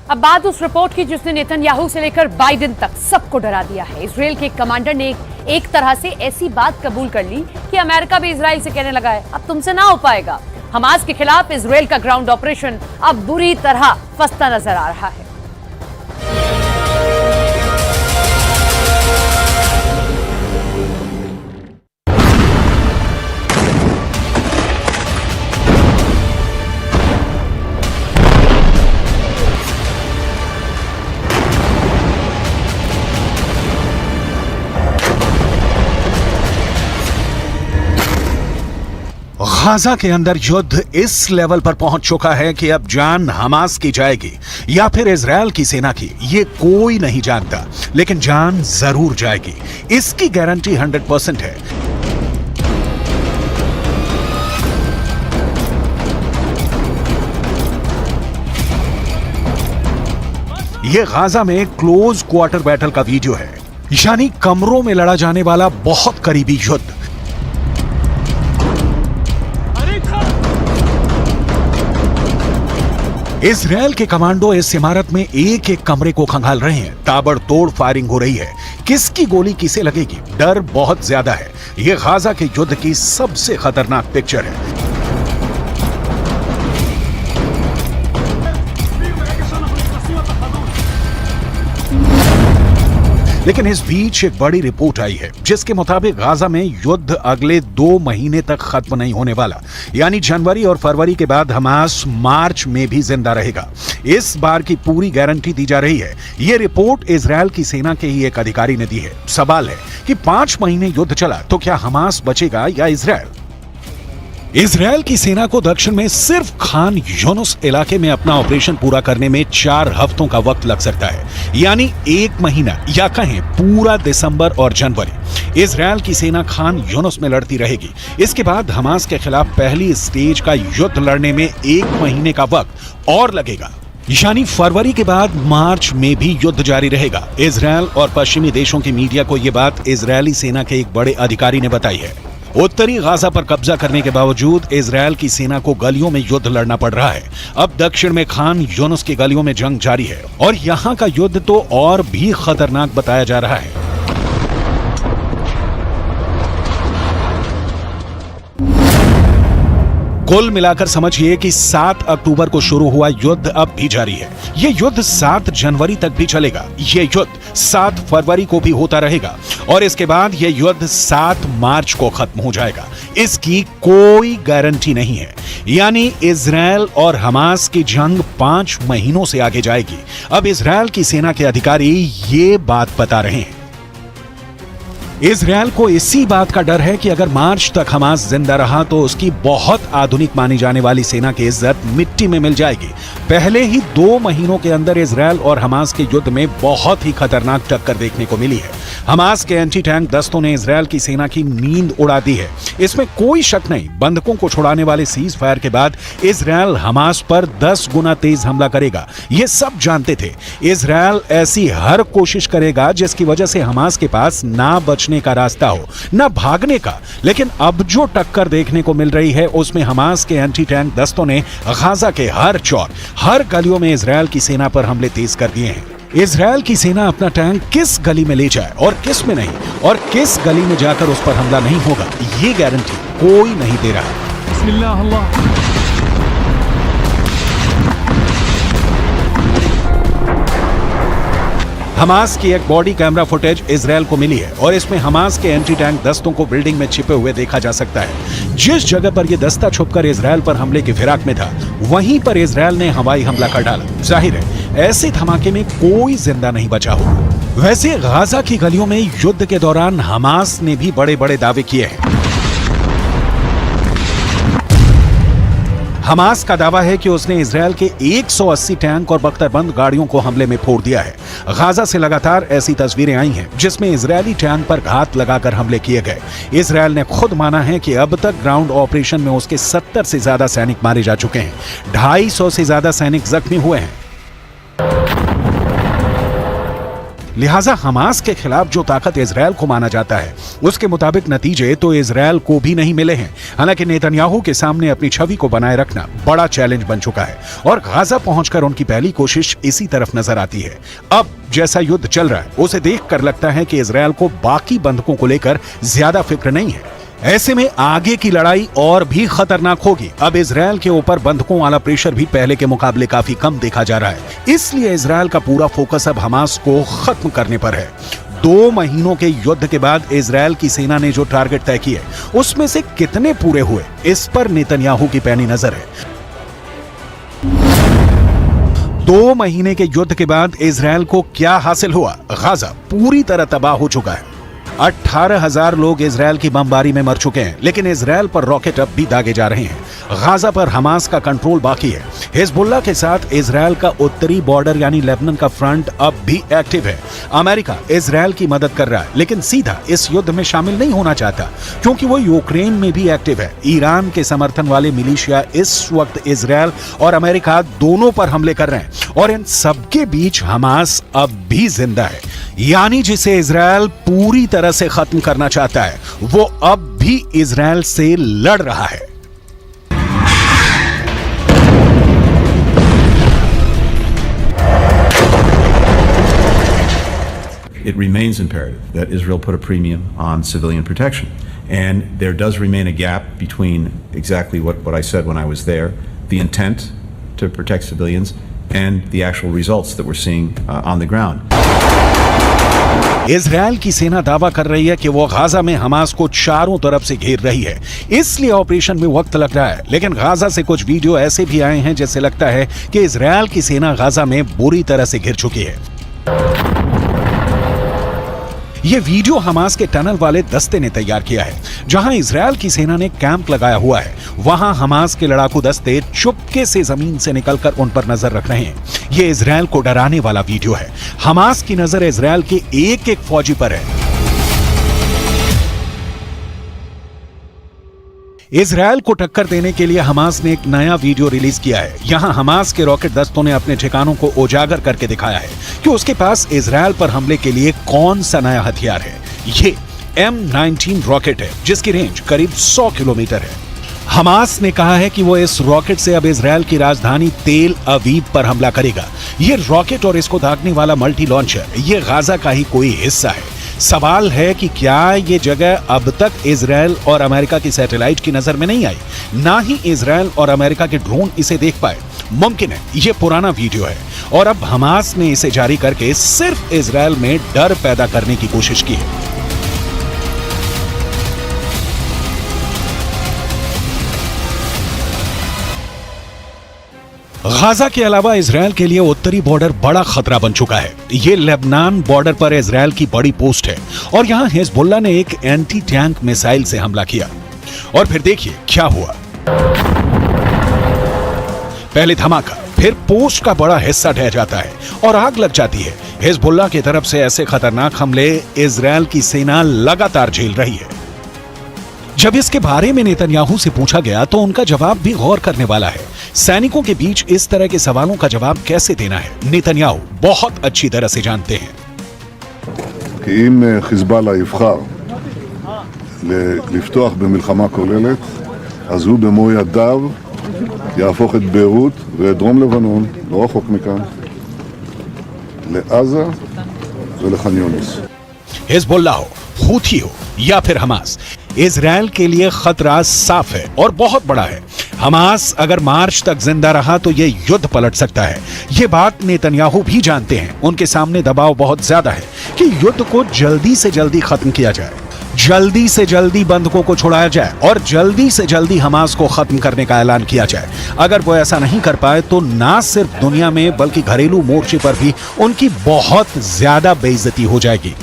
अब बात उस रिपोर्ट की जिसने नेतन्याहू से लेकर बाइडेन तक सबको डरा दिया है। इजरायल के कमांडर ने एक तरह से ऐसी बात कबूल कर ली कि अमेरिका भी इजरायल से कहने लगा है अब तुमसे ना हो पाएगा। हमास के खिलाफ इजरायल का ग्राउंड ऑपरेशन अब बुरी तरह फंसता नजर आ रहा है। गाजा के अंदर युद्ध इस लेवल पर पहुंच चुका है कि अब जान हमास की जाएगी या फिर इजरायल की सेना की, ये कोई नहीं जानता, लेकिन जान जरूर जाएगी, इसकी गारंटी 100% है। ये गाजा में क्लोज क्वार्टर बैटल का वीडियो है, यानी कमरों में लड़ा जाने वाला बहुत करीबी युद्ध। इजरायल के कमांडो इस इमारत में एक एक कमरे को खंगाल रहे हैं। ताबड़तोड़ फायरिंग हो रही है। किसकी गोली किसे लगेगी, डर बहुत ज्यादा है। यह गाजा के युद्ध की सबसे खतरनाक पिक्चर है। लेकिन इस बीच एक बड़ी रिपोर्ट आई है जिसके मुताबिक गाजा में युद्ध अगले 2 महीने तक खत्म नहीं होने वाला, यानी जनवरी और फरवरी के बाद हमास मार्च में भी जिंदा रहेगा। इस बार की पूरी गारंटी दी जा रही है। यह रिपोर्ट इजरायल की सेना के ही एक अधिकारी ने दी है। सवाल है कि 5 महीने युद्ध चला तो क्या हमास बचेगा या इजरायल? इजरायल की सेना को दक्षिण में सिर्फ खान यूनुस इलाके में अपना ऑपरेशन पूरा करने में 4 हफ्तों का वक्त लग सकता है, यानी 1 महीना या कहें पूरा दिसंबर और जनवरी इजरायल की सेना खान यूनुस में लड़ती रहेगी। इसके बाद हमास के खिलाफ पहली स्टेज का युद्ध लड़ने में 1 महीने का वक्त और लगेगा, यानी फरवरी के बाद मार्च में भी युद्ध जारी रहेगा। इजरायल और पश्चिमी देशों की मीडिया को यह बात इजरायली सेना के एक बड़े अधिकारी ने बताई है। उत्तरी गाजा पर कब्जा करने के बावजूद इजरायल की सेना को गलियों में युद्ध लड़ना पड़ रहा है। अब दक्षिण में खान यूनुस की गलियों में जंग जारी है और यहां का युद्ध तो और भी खतरनाक बताया जा रहा है। कुल मिलाकर समझिए कि 7 अक्टूबर को शुरू हुआ युद्ध अब भी जारी है। यह युद्ध 7 जनवरी तक भी चलेगा। यह युद्ध 7 फरवरी को भी होता रहेगा और इसके बाद यह युद्ध 7 मार्च को खत्म हो जाएगा। इसकी कोई गारंटी नहीं है, यानी इजरायल और हमास की जंग 5 महीनों से आगे जाएगी। अब इजरायल की सेना के अधिकारी ये बात बता रहे हैं। इजरायल को इसी बात का डर है कि अगर मार्च तक हमास जिंदा रहा तो उसकी बहुत आधुनिक मानी जाने वाली सेना की इज्जत मिट्टी में मिल जाएगी। पहले ही 2 महीनों के अंदर इजरायल और हमास के युद्ध में बहुत ही खतरनाक टक्कर देखने को मिली है। हमास के एंटी टैंक दस्तों ने इजरायल की सेना की नींद उड़ा दी है, इसमें कोई शक नहीं। बंधकों को छुड़ाने वाले सीज फायर के बाद इजरायल हमास पर 10 गुना तेज हमला करेगा, ये सब जानते थे। इजरायल ऐसी हर कोशिश करेगा जिसकी वजह से हमास के पास ना बचने का रास्ता हो, ना भागने का। लेकिन अब जो टक्कर देखने को मिल रही है उसमें हमास के एंटी टैंक दस्तों ने गाजा के हर चौर, हर गलियों में इजरायल की सेना पर हमले तेज कर दिए हैं। इजरायल की सेना अपना टैंक किस गली में ले जाए और किस में नहीं, और किस गली में जाकर उस पर हमला नहीं होगा, ये गारंटी कोई नहीं दे रहा। बिस्मिल्लाह अल्लाह। हमास की एक बॉडी कैमरा फुटेज इजरायल को मिली है और इसमें हमास के एंटी टैंक दस्तों को बिल्डिंग में छिपे हुए देखा जा सकता है। जिस जगह पर यह दस्ता छुपकर इजरायल पर हमले की फिराक में था, वहीं पर इजरायल ने हवाई हमला कर डाला। जाहिर है ऐसे धमाके में कोई जिंदा नहीं बचा होगा। वैसे गाजा की गलियों में युद्ध के दौरान हमास ने भी बड़े बड़े दावे किए हैं। हमास का दावा है कि उसने इजरायल के 180 टैंक और बख्तरबंद गाड़ियों को हमले में फोड़ दिया है। गाजा से लगातार ऐसी तस्वीरें आई हैं जिसमें इजरायली टैंक पर घात लगाकर हमले किए गए। इजरायल ने खुद माना है कि अब तक ग्राउंड ऑपरेशन में उसके 70 से ज्यादा सैनिक मारे जा चुके हैं, 250 से ज्यादा सैनिक जख्मी हुए हैं। लिहाजा हमास के खिलाफ जो ताकत इजरायल को माना जाता है उसके मुताबिक नतीजे तो इजरायल को भी नहीं मिले हैं। हालांकि नेतन्याहू के सामने अपनी छवि को बनाए रखना बड़ा चैलेंज बन चुका है और गाजा पहुंचकर उनकी पहली कोशिश इसी तरफ नजर आती है। अब जैसा युद्ध चल रहा है उसे देखकर लगता है कि इजरायल को बाकी बंधकों को लेकर ज्यादा फिक्र नहीं है। ऐसे में आगे की लड़ाई और भी खतरनाक होगी। अब इजरायल के ऊपर बंधकों वाला प्रेशर भी पहले के मुकाबले काफी कम देखा जा रहा है। इसलिए इजरायल का पूरा फोकस अब हमास को खत्म करने पर है। 2 महीनों के युद्ध के बाद इजरायल की सेना ने जो टारगेट तय किए उसमें से कितने पूरे हुए, इस पर नेतन्याहू की पैनी नजर है। 2 महीने के युद्ध के बाद इजरायल को क्या हासिल हुआ? गाजा पूरी तरह तबाह हो चुका है। 18,000 लोग इजरायल की बमबारी में मर चुके हैं, लेकिन इजरायल पर रॉकेट अब भी दागे जा रहे हैं। गाजा पर हमास का कंट्रोल बाकी है। हिजबुल्लाह के साथ इजरायल का उत्तरी बॉर्डर यानी लेबनान का फ्रंट अब भी एक्टिव है। अमेरिका इजरायल की मदद कर रहा है, लेकिन सीधा इस युद्ध में शामिल नहीं होना चाहता क्योंकि वो यूक्रेन में भी एक्टिव है। ईरान के समर्थन वाले मिलिशिया इस वक्त इजरायल और अमेरिका दोनों पर हमले कर रहे हैं और इन सबके बीच हमास अब भी जिंदा है, यानी जिसे इजरायल पूरी तरह से खत्म करना चाहता है वो अब भी इजरायल से लड़ रहा है। It remains imperative that Israel put a premium on civilian protection. And there does remain a gap between exactly what I said when I was there, the intent to protect civilians, and the actual results that we're seeing on the ground. Israel की सेना दावा कर रही है कि वो Gaza में Hamas को चारों तरफ से घेर रही है, इसलिए ऑपरेशन में वक्त लग रहा है। लेकिन गाजा से कुछ वीडियो ऐसे भी आए हैं जैसे लगता है कि इजरायल की सेना गाजा में बुरी तरह से घिर चुकी है। ये वीडियो हमास के टनल वाले दस्ते ने तैयार किया है। जहां इजरायल की सेना ने कैंप लगाया हुआ है, वहां हमास के लड़ाकू दस्ते चुपके से जमीन से निकलकर उन पर नजर रख रहे हैं। ये इजरायल को डराने वाला वीडियो है। हमास की नजर इजरायल के एक एक फौजी पर है। इजरायल को टक्कर देने के लिए हमास ने एक नया वीडियो रिलीज किया है। यहां हमास के रॉकेट दस्तों ने अपने ठिकानों को उजागर करके दिखाया है कि उसके पास इजरायल पर हमले के लिए कौन सा नया हथियार है। ये M19 रॉकेट है जिसकी रेंज करीब 100 किलोमीटर है। हमास ने कहा है कि वो इस रॉकेट से अब इजरायल की राजधानी तेल अवीव पर हमला करेगा। ये रॉकेट और इसको दागने वाला मल्टी लॉन्चर ये गाजा का ही कोई हिस्सा है। सवाल है कि क्या ये जगह अब तक इजरायल और अमेरिका की सैटेलाइट की नजर में नहीं आई, ना ही इजरायल और अमेरिका के ड्रोन इसे देख पाए। मुमकिन है ये पुराना वीडियो है और अब हमास ने इसे जारी करके सिर्फ इजरायल में डर पैदा करने की कोशिश की है। गाजा के अलावा इजरायल के लिए उत्तरी बॉर्डर बड़ा खतरा बन चुका है। ये लेबनान बॉर्डर पर इजरायल की बड़ी पोस्ट है और यहां हिजबुल्लाह ने एक एंटी टैंक मिसाइल से हमला किया और फिर देखिए क्या हुआ। पहले धमाका, फिर पोस्ट का बड़ा हिस्सा ढह जाता है और आग लग जाती है। हिजबुल्लाह की तरफ से ऐसे खतरनाक हमले इजरायल की सेना लगातार झेल रही है। जब इसके बारे में नेतन्याहू से पूछा गया तो उनका जवाब भी गौर करने वाला है। सैनिकों के बीच इस तरह के सवालों का जवाब कैसे देना है, नेतन्याहू बहुत अच्छी तरह से जानते हैं। כי אם חיזבאללה יבחר לפתוח במלחמה כוללת, אז הוא במו ידיו יהפוך את ביירות ואת דרום לבנון, לא רחוק מכאן, לעזה ולח'אן יונס। हिजबुल्लाह हो, हूथी हो या फिर हमास, इजरायल के लिए खतरा साफ है और बहुत बड़ा है। हमास अगर मार्च तक जिंदा रहा तो ये युद्ध पलट सकता है। ये बात नेतन्याहू भी जानते हैं। उनके सामने दबाव बहुत ज्यादा है कि युद्ध को जल्दी से जल्दी खत्म किया जाए, जल्दी से जल्दी बंधकों को छुड़ाया जाए और जल्दी से जल्दी हमास को खत्म करने का ऐलान किया जाए। अगर वो ऐसा नहीं कर पाए तो ना सिर्फ दुनिया में बल्कि घरेलू मोर्चे पर भी उनकी बहुत ज्यादा बेइज्जती हो जाएगी।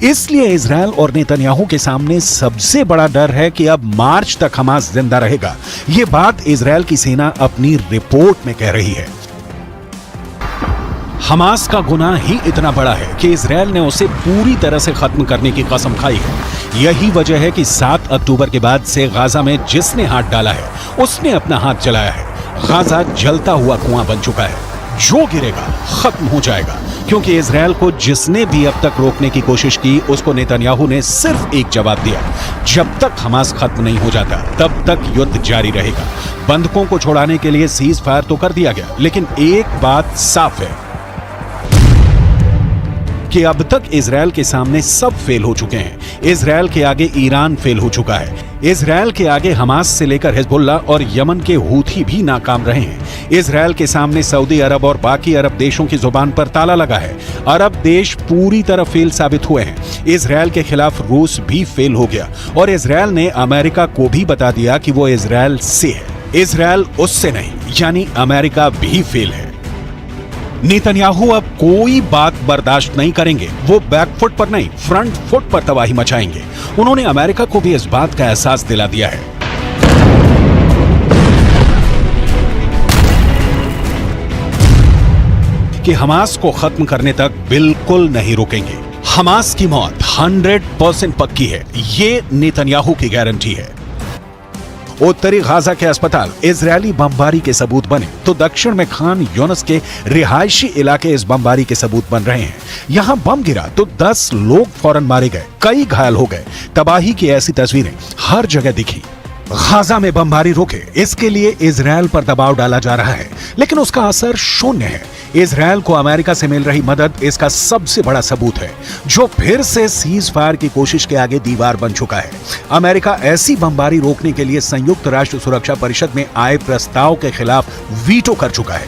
इसलिए इजरायल और नेतन्याहू के सामने सबसे बड़ा डर है कि अब मार्च तक हमास जिंदा रहेगा। ये बात इजरायल की सेना अपनी रिपोर्ट में कह रही है। हमास का गुनाह ही इतना बड़ा है कि इजरायल ने उसे पूरी तरह से खत्म करने की कसम खाई है। यही वजह है कि 7 अक्टूबर के बाद से गाजा में जिसने हाथ डाला है उसने अपना हाथ जलाया है। गाजा जलता हुआ कुआं बन चुका है, जो गिरेगा खत्म हो जाएगा, क्योंकि इजरायल को जिसने भी अब तक रोकने की कोशिश की उसको नेतन्याहू ने सिर्फ एक जवाब दिया, जब तक हमास खत्म नहीं हो जाता तब तक युद्ध जारी रहेगा। बंधकों को छुड़ाने के लिए सीज फायर तो कर दिया गया, लेकिन एक बात साफ है कि अब तक इजरायल के सामने सब फेल हो चुके हैं। इजरायल के आगे ईरान फेल हो चुका है, इजरायल के आगे हमास से लेकर हिजबुल्लाह और यमन के हूथी भी नाकाम रहे हैं। इजरायल के सामने सऊदी अरब और बाकी अरब देशों की जुबान पर ताला लगा है। अरब देश पूरी तरह फेल साबित हुए हैं। इजरायल के खिलाफ रूस भी फेल हो गया और इजरायल ने अमेरिका को भी बता दिया कि वो इजरायल से है, इजरायल उससे नहीं, यानी अमेरिका भी फेल है। नेतन्याहू अब कोई बात बर्दाश्त नहीं करेंगे। वो बैकफुट पर नहीं, फ्रंट फुट पर तबाही मचाएंगे। उन्होंने अमेरिका को भी इस बात का एहसास दिला दिया है कि हमास को खत्म करने तक बिल्कुल नहीं रुकेंगे। हमास की मौत 100% पक्की है, ये नेतन्याहू की गारंटी है। उत्तरी गाजा के अस्पताल इजरायली बमबारी के सबूत बने तो दक्षिण में खान यूनिस के रिहायशी इलाके इस बमबारी के सबूत बन रहे हैं। यहां बम गिरा तो 10 लोग फौरन मारे गए, कई घायल हो गए। तबाही की ऐसी तस्वीरें हर जगह दिखी। गाजा में बमबारी रोके, इसके लिए इजरायल पर दबाव डाला जा रहा है, लेकिन उसका असर शून्य है। इजरायल को अमेरिका से मिल रही मदद इसका सबसे बड़ा सबूत है, जो फिर से सीज फायर की कोशिश के आगे दीवार बन चुका है। अमेरिका ऐसी बमबारी रोकने के लिए संयुक्त राष्ट्र सुरक्षा परिषद में आए प्रस्ताव के खिलाफ वीटो कर चुका है।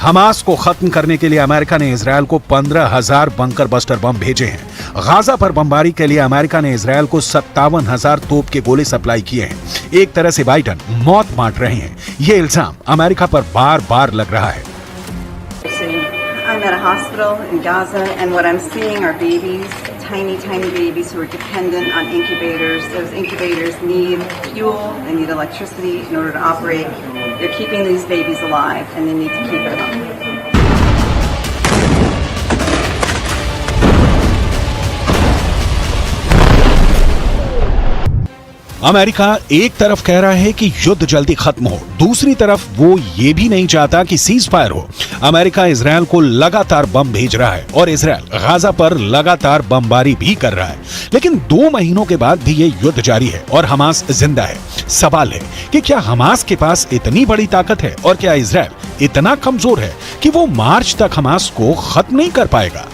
हमास को खत्म करने के लिए अमेरिका ने इजरायल को 15,000 बंकर बस्टर बम भेजे हैं। गाजा पर बमबारी के लिए अमेरिका ने इजरायल को 57,000 तोप के गोले सप्लाई किए हैं। एक तरह से बाइडन मौत बांट रहे हैं। ये इल्जाम अमेरिका पर बार बार लग रहा है। I'm at a hospital in Gaza, and what I'm seeing are babies, tiny babies who are dependent on incubators. Those incubators need fuel, they need electricity in order to operate. They're keeping these babies alive, and they need to keep it up. America एक तरफ कह रहा है कि युद्ध जल्दी खत्म हो, दूसरी तरफ वो ये भी नहीं चाहता कि सीज फायर हो। अमेरिका इजरायल को लगातार बम भेज रहा है और इजरायल गाजा पर लगातार बमबारी भी कर रहा है, लेकिन 2 महीनों के बाद भी ये युद्ध जारी है और हमास जिंदा है। सवाल है कि क्या हमास के पास इतनी बड़ी ताकत है और क्या इजरायल इतना कमजोर है कि वो मार्च तक हमास को खत्म नहीं कर पाएगा?